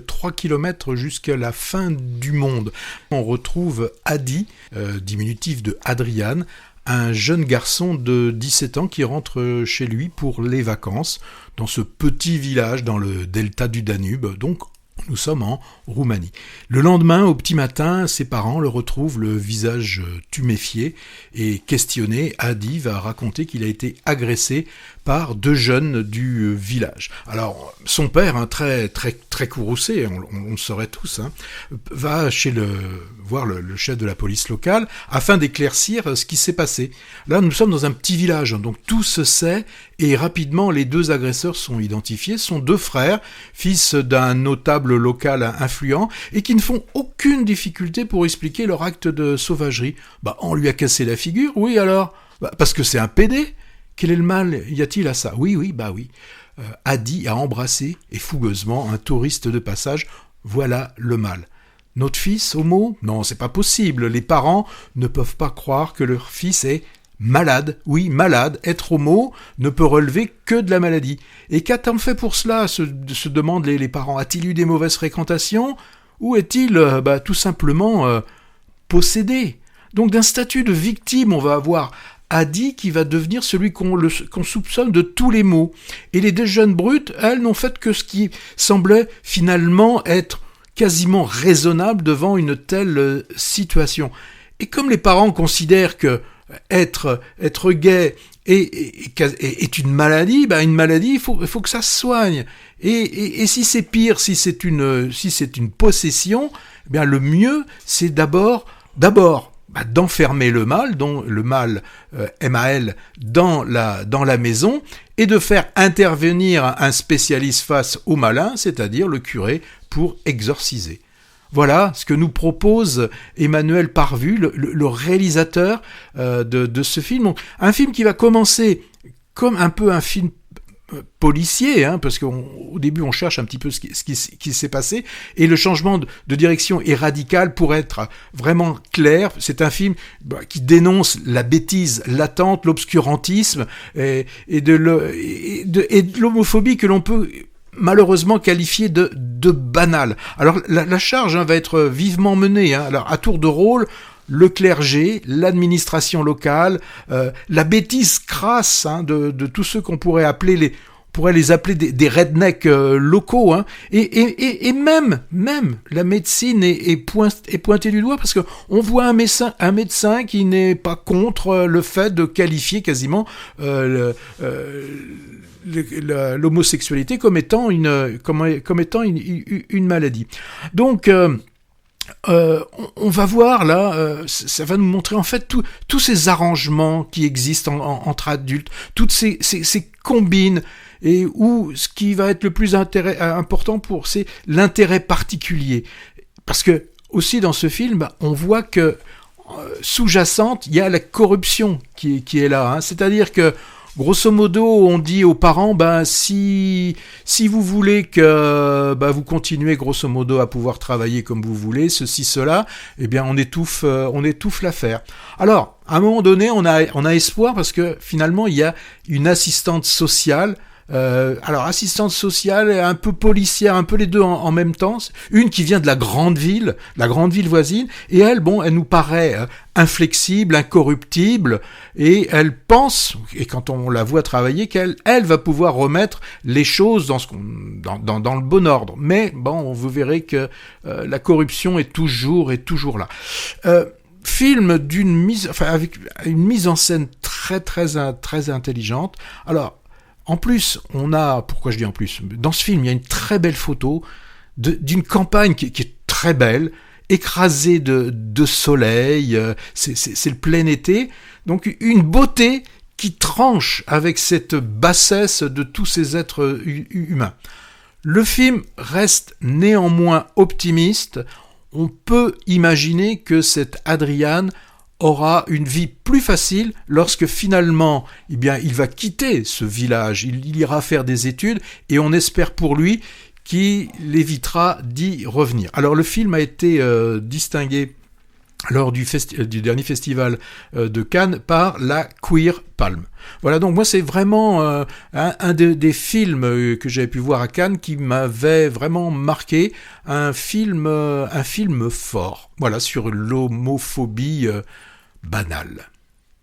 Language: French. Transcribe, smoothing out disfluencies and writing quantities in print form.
3 kilomètres jusqu'à la fin du monde. On retrouve Adi, diminutif de Adrian, un jeune garçon de 17 ans qui rentre chez lui pour les vacances dans ce petit village dans le delta du Danube, donc nous sommes en Roumanie. Le lendemain, au petit matin, ses parents le retrouvent le visage tuméfié et questionné. Adi va raconter qu'il a été agressé par 2 jeunes du village. Alors, son père, très courroucé, on le saurait tous, va voir le chef de la police locale afin d'éclaircir ce qui s'est passé. Là, nous sommes dans un petit village, donc tout se sait et rapidement, les 2 agresseurs sont identifiés. Ce sont 2 frères, fils d'un notable local influent et qui ne font aucune difficulté pour expliquer leur acte de sauvagerie. On lui a cassé la figure, oui alors ? Parce que c'est un pédé. Quel est le mal y a-t-il à ça ? Oui. Adi a embrassé, et fougueusement, un touriste de passage. Voilà le mal. Notre fils, homo ? Non, c'est pas possible. Les parents ne peuvent pas croire que leur fils est malade. Oui, malade. Être homo ne peut relever que de la maladie. Et qu'a-t-on fait pour cela ? se demandent les parents. A-t-il eu des mauvaises fréquentations ? Ou est-il tout simplement possédé ? Donc d'un statut de victime, on va avoir Adi qui va devenir celui qu'on soupçonne de tous les maux. Et les 2 jeunes brutes, elles, n'ont fait que ce qui semblait finalement être quasiment raisonnable devant une telle situation. Et comme les parents considèrent que être gay est une maladie, une maladie, il faut que ça se soigne. Et si c'est pire, si c'est une possession, le mieux, c'est d'abord d'enfermer le mal, MAL, dans la maison, et de faire intervenir un spécialiste face au malin, c'est-à-dire le curé, pour exorciser. Voilà ce que nous propose Emmanuel Parvu, le réalisateur de ce film. Donc, un film qui va commencer comme un peu un film policier, parce qu'au début on cherche un petit peu ce qui s'est passé, et le changement de direction est radical pour être vraiment clair. C'est un film qui dénonce la bêtise latente, l'obscurantisme et de l'homophobie que l'on peut malheureusement qualifié de banal. Alors la charge va être vivement menée. Alors à tour de rôle, le clergé, l'administration locale, la bêtise crasse de tous ceux qu'on pourrait les appeler des rednecks locaux, et même la médecine est pointée du doigt, parce que on voit un médecin qui n'est pas contre le fait de qualifier quasiment l'homosexualité comme étant une maladie. Donc on va voir là, ça va nous montrer en fait tous ces arrangements qui existent entre adultes, toutes ces combines, et où ce qui va être le plus important c'est l'intérêt particulier. Parce que aussi dans ce film, on voit que sous-jacente, il y a la corruption qui est là. C'est-à-dire que grosso modo, on dit aux parents, si vous voulez que vous continuez grosso modo à pouvoir travailler comme vous voulez, ceci, cela, on étouffe l'affaire. Alors, à un moment donné, on a espoir, parce que finalement, il y a une assistante sociale. Alors assistante sociale, un peu policière, un peu les deux en même temps, une qui vient de la grande ville voisine, et elle nous paraît inflexible, incorruptible, et elle pense, et quand on la voit travailler, qu'elle va pouvoir remettre les choses dans le bon ordre. Mais vous verrez que la corruption est toujours là. Film avec une mise en scène très intelligente. Alors, en plus, pourquoi je dis en plus, dans ce film, il y a une très belle photo d'une campagne qui est très belle, écrasée de soleil, c'est le plein été, donc une beauté qui tranche avec cette bassesse de tous ces êtres humains. Le film reste néanmoins optimiste. On peut imaginer que cet Adrian aura une vie plus facile lorsque finalement il va quitter ce village, il ira faire des études, et on espère pour lui qu'il évitera d'y revenir. Alors le film a été distingué lors du dernier festival de Cannes par la Queer Palm. Voilà, donc moi c'est vraiment un des films que j'avais pu voir à Cannes qui m'avait vraiment marqué, un film fort, voilà, sur l'homophobie banale.